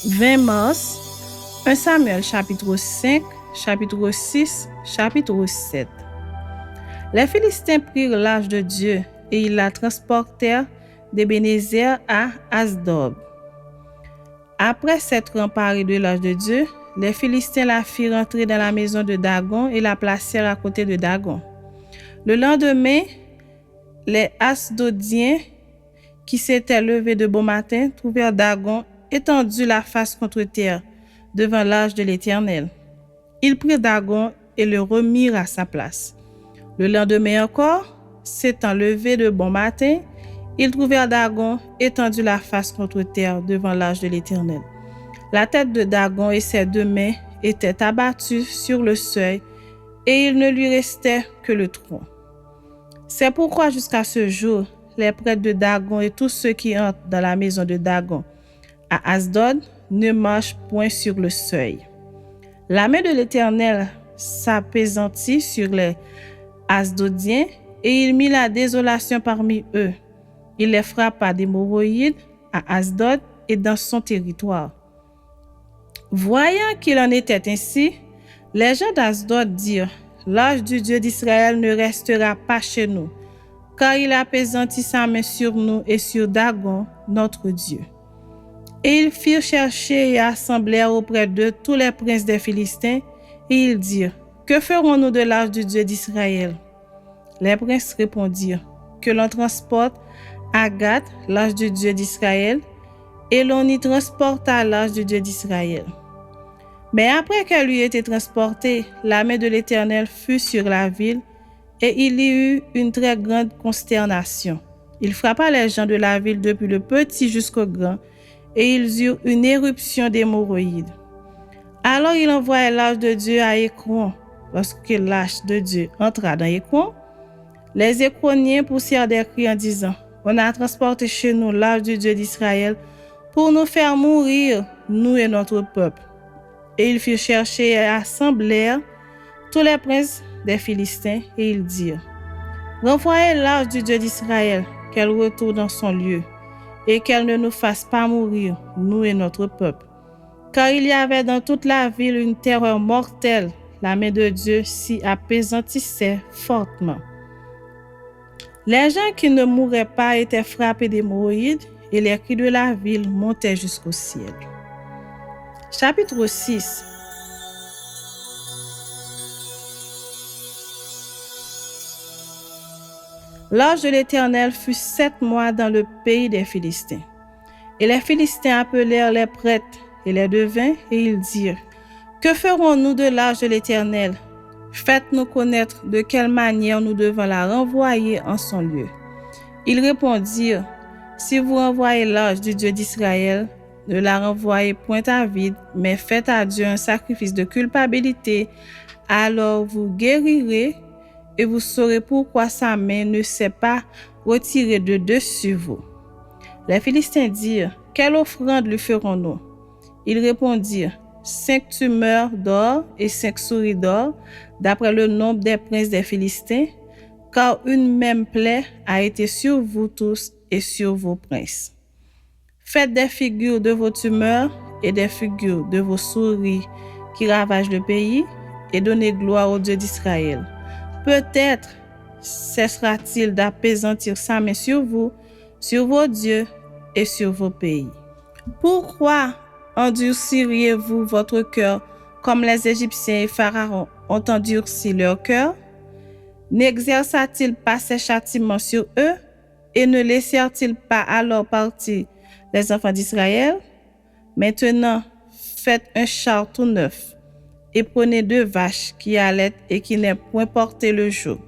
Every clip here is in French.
20 mars, 1 Samuel chapitre 5, chapitre 6, chapitre 7. Les Philistins prirent l'arche de Dieu et ils la transportèrent d'Ebenezer à Asdod. Après s'être emparés de l'arche de Dieu, les Philistins la firent entrer dans la maison de Dagon et la placèrent à côté de Dagon. Le lendemain, les Asdodiens qui s'étaient levés de bon matin trouvèrent Dagon étendu la face contre terre devant l'arche de l'Éternel. Ils prirent Dagon et le remirent à sa place. Le lendemain encore, s'étant levés de bon matin, ils trouvèrent Dagon étendu la face contre terre devant l'arche de l'Éternel. La tête de Dagon et ses 2 mains étaient abattues sur le seuil et il ne lui restait que le tronc. C'est pourquoi jusqu'à ce jour, les prêtres de Dagon et tous ceux qui entrent dans la maison de Dagon à Asdod ne marchent point sur le seuil. La main de l'Éternel s'apaisantit sur les Asdodiens et il mit la désolation parmi eux. Il les frappa d'hémorroïdes à Asdod et dans son territoire. Voyant qu'il en était ainsi, les gens d'Asdod dirent: l'arche du Dieu d'Israël ne restera pas chez nous, car il apaisantit sa main sur nous et sur Dagon, notre Dieu. Et ils firent chercher et assemblèrent auprès d'eux tous les princes des Philistins, et ils dirent: que ferons-nous de l'arche du Dieu d'Israël? Les princes répondirent: que l'on transporte à Gath l'arche du Dieu d'Israël, et l'on y transporta l'arche du Dieu d'Israël. Mais après qu'elle eut été transportée, la main de l'Éternel fut sur la ville, et il y eut une très grande consternation. Il frappa les gens de la ville depuis le petit jusqu'au grand, et ils eurent une éruption d'hémorroïdes. Alors il envoya l'arche de Dieu à Écron. Lorsque l'arche de Dieu entra dans Écron, les Écroniens poussèrent des cris en disant: on a transporté chez nous l'arche du Dieu d'Israël pour nous faire mourir, nous et notre peuple. Et ils firent chercher et assemblèrent tous les princes des Philistins, et ils dirent: renvoyez l'arche du Dieu d'Israël, qu'elle retourne dans son lieu, et qu'elle ne nous fasse pas mourir, nous et notre peuple. Car il y avait dans toute la ville une terreur mortelle, la main de Dieu s'y apaisantissait fortement. Les gens qui ne mouraient pas étaient frappés d'hémorroïdes, et les cris de la ville montaient jusqu'au ciel. Chapitre 6. L'arche de l'Éternel fut 7 mois dans le pays des Philistins. Et les Philistins appelèrent les prêtres et les devins, et ils dirent: que ferons-nous de l'arche de l'Éternel? Faites-nous connaître de quelle manière nous devons la renvoyer en son lieu. Ils répondirent: si vous renvoyez l'arche du Dieu d'Israël, ne la renvoyez point à vide, mais faites à Dieu un sacrifice de culpabilité, alors vous guérirez, et vous saurez pourquoi sa main ne s'est pas retirée de dessus vous. Les Philistins dirent: quelle offrande lui ferons-nous? Ils répondirent: 5 tumeurs d'or et 5 souris d'or, d'après le nombre des princes des Philistins, car une même plaie a été sur vous tous et sur vos princes. Faites des figures de vos tumeurs et des figures de vos souris qui ravagent le pays, et donnez gloire au Dieu d'Israël. Peut-être cessera-t-il d'apaisantir sa main sur vous, sur vos dieux et sur vos pays. Pourquoi endurciriez-vous votre cœur comme les Égyptiens et Pharaon ont endurci leur cœur? N'exerça-t-il pas ses châtiments sur eux, et ne laissèrent-ils pas alors partir les enfants d'Israël? Maintenant, faites un char tout neuf, et prenez 2 vaches qui allaitent et qui n'aient point porté le joug.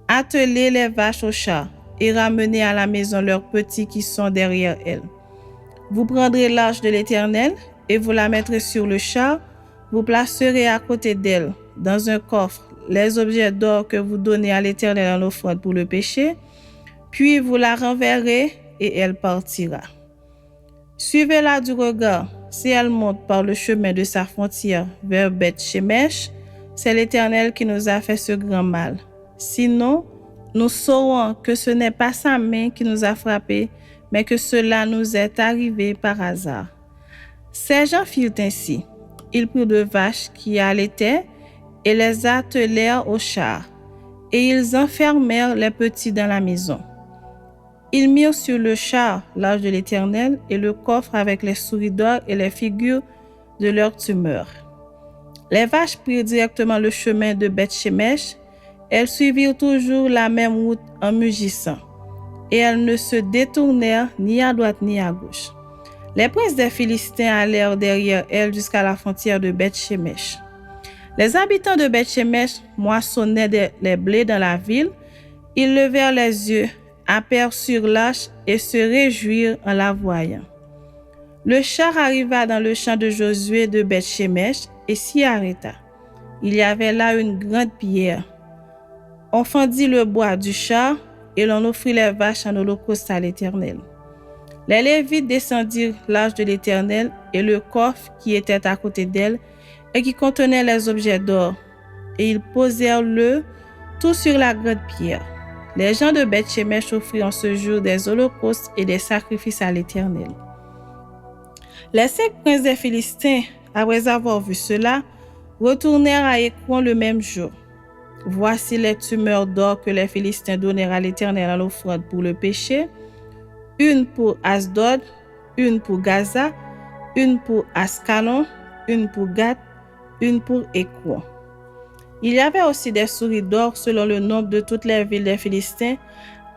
Attelez les vaches au char, et ramenez à la maison leurs petits qui sont derrière elles. Vous prendrez l'arche de l'Éternel, et vous la mettrez sur le char. Vous placerez à côté d'elle, dans un coffre, les objets d'or que vous donnez à l'Éternel en offrande pour le péché, puis vous la renverrez, et elle partira. Suivez-la du regard. Si elle monte par le chemin de sa frontière vers Beth-Shemesh, c'est l'Éternel qui nous a fait ce grand mal. Sinon, nous saurons que ce n'est pas sa main qui nous a frappés, mais que cela nous est arrivé par hasard. Ces gens firent ainsi. Ils prirent 2 vaches qui allaitaient et les attelèrent au char, et ils enfermèrent les petits dans la maison. Ils mirent sur le char l'arche de l'Éternel et le coffre avec les souris d'or et les figures de leur tumeur. Les vaches prirent directement le chemin de Beth-Shemesh. Elles suivirent toujours la même route en mugissant, et elles ne se détournèrent ni à droite ni à gauche. Les princes des Philistins allèrent derrière elles jusqu'à la frontière de Beth-Shemesh. Les habitants de Beth-Shemesh moissonnaient les blés dans la ville. Ils levèrent les yeux, aperçurent l'arche et se réjouirent en la voyant. Le char arriva dans le champ de Josué de Beth-Shemesh et s'y arrêta. Il y avait là une grande pierre. On fendit le bois du char et l'on offrit les vaches en holocauste à l'Éternel. Les Lévites descendirent l'arche de l'Éternel et le coffre qui était à côté d'elle et qui contenait les objets d'or, et ils posèrent le tout sur la grande pierre. Les gens de Beth-Shemesh offrirent en ce jour des holocaustes et des sacrifices à l'Éternel. Les 5 princes des Philistins, après avoir vu cela, retournèrent à Écron le même jour. Voici les tumeurs d'or que les Philistins donnèrent à l'Éternel en offrande pour le péché: une pour Asdod, une pour Gaza, une pour Ascalon, une pour Gath, une pour Écron. Il y avait aussi des souris d'or selon le nombre de toutes les villes des Philistins,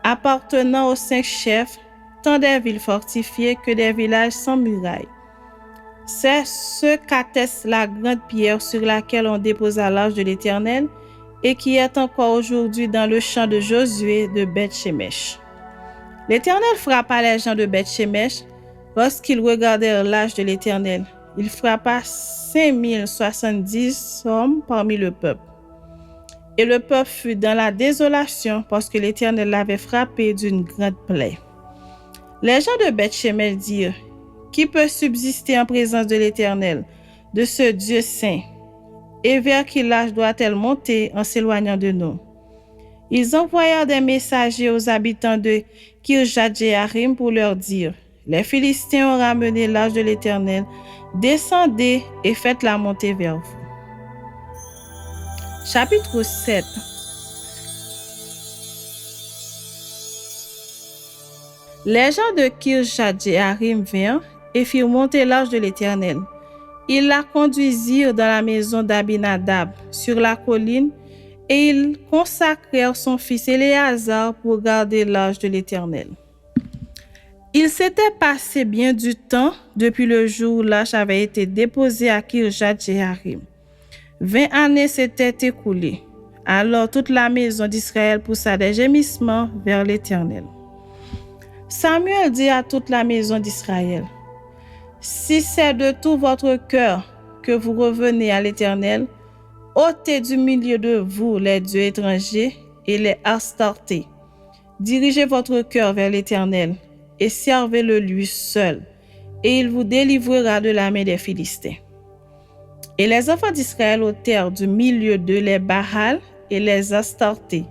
appartenant aux 5 chefs, tant des villes fortifiées que des villages sans murailles. C'est ce qu'atteste la grande pierre sur laquelle on déposa l'arche de l'Éternel et qui est encore aujourd'hui dans le champ de Josué de Beth-Shemesh. L'Éternel frappa les gens de Beth-Shemesh lorsqu'ils regardèrent l'arche de l'Éternel. Il frappa 5070 hommes parmi le peuple. Et le peuple fut dans la désolation parce que l'Éternel l'avait frappé d'une grande plaie. Les gens de Beth-Shemesh dirent: qui peut subsister en présence de l'Éternel, de ce Dieu saint? Et vers qui l'arche doit-elle monter en s'éloignant de nous? Ils envoyèrent des messagers aux habitants de Kirjath-Jearim pour leur dire: les Philistins ont ramené l'arche de l'Éternel, descendez et faites-la monter vers vous. Chapitre 7. Les gens de Kirjath-Jearim vinrent et firent monter l'arche de l'Éternel. Ils la conduisirent dans la maison d'Abinadab sur la colline, et ils consacrèrent son fils Éléazar pour garder l'arche de l'Éternel. Il s'était passé bien du temps depuis le jour où l'arche avait été déposée à Kirjath-Jearim. 20 années s'étaient écoulées. Alors toute la maison d'Israël poussa des gémissements vers l'Éternel. Samuel dit à toute la maison d'Israël: si c'est de tout votre cœur que vous revenez à l'Éternel, ôtez du milieu de vous les dieux étrangers et les Astartés. Dirigez votre cœur vers l'Éternel et servez-le lui seul, et il vous délivrera de la main des Philistins. Et les enfants d'Israël ôtèrent du milieu d'eux les Baal et les Astartés,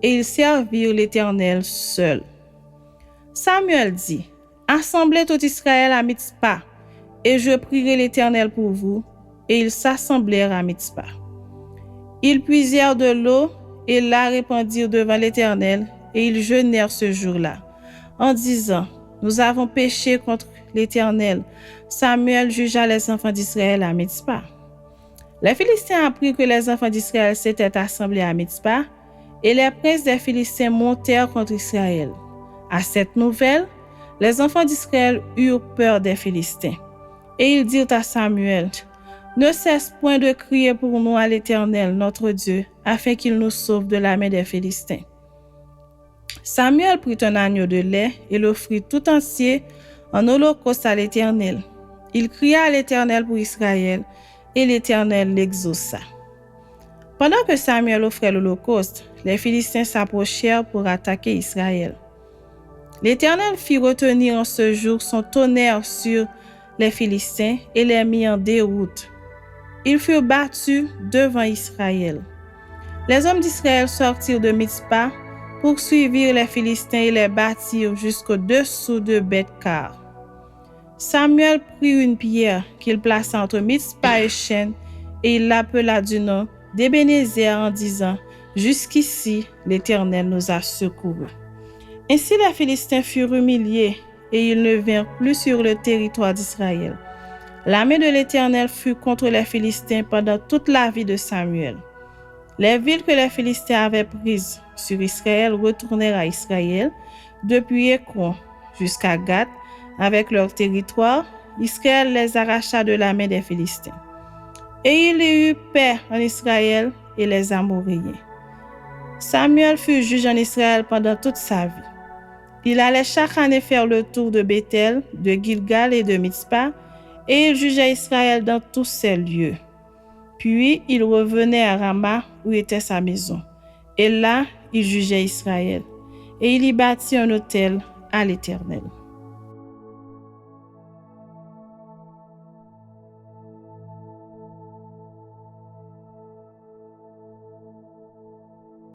et ils servirent l'Éternel seul. Samuel dit: assemblez tout Israël à Mitzpah, et je prierai l'Éternel pour vous. Et ils s'assemblèrent à Mitzpah. Ils puisèrent de l'eau et la répandirent devant l'Éternel, et ils jeûnèrent ce jour-là, en disant: nous avons péché contre l'Éternel. Samuel jugea les enfants d'Israël à Mitzpah. Les Philistins apprirent que les enfants d'Israël s'étaient assemblés à Mitzpah, et les princes des Philistins montèrent contre Israël. À cette nouvelle, les enfants d'Israël eurent peur des Philistins. Et ils dirent à Samuel: ne cesse point de crier pour nous à l'Éternel, notre Dieu, afin qu'il nous sauve de la main des Philistins. Samuel prit un agneau de lait et l'offrit tout entier en holocauste à l'Éternel. Il cria à l'Éternel pour Israël, et l'Éternel l'exauça. Pendant que Samuel offrait l'holocauste, les Philistins s'approchèrent pour attaquer Israël. L'Éternel fit retenir en ce jour son tonnerre sur les Philistins et les mit en déroute. Ils furent battus devant Israël. Les hommes d'Israël sortirent de Mitzpah, poursuivirent les Philistins et les battirent jusqu'au-dessous de Beth-Kar. Samuel prit une pierre qu'il plaça entre Mitzpa et Shen, et il l'appela du nom d'Ébenézer en disant: Jusqu'ici, l'Éternel nous a secourus. Ainsi les Philistins furent humiliés, et ils ne vinrent plus sur le territoire d'Israël. La main de l'Éternel fut contre les Philistins pendant toute la vie de Samuel. Les villes que les Philistins avaient prises sur Israël retournèrent à Israël, depuis Écron jusqu'à Gath, avec leur territoire. Israël les arracha de la main des Philistins. Et il y eut paix en Israël et les Amoréens. Samuel fut juge en Israël pendant toute sa vie. Il allait chaque année faire le tour de Béthel, de Gilgal et de Mitzpa, et il jugeait Israël dans tous ces lieux. Puis il revenait à Rama, où était sa maison. Et là, il jugeait Israël. Et il y bâtit un autel à l'Éternel.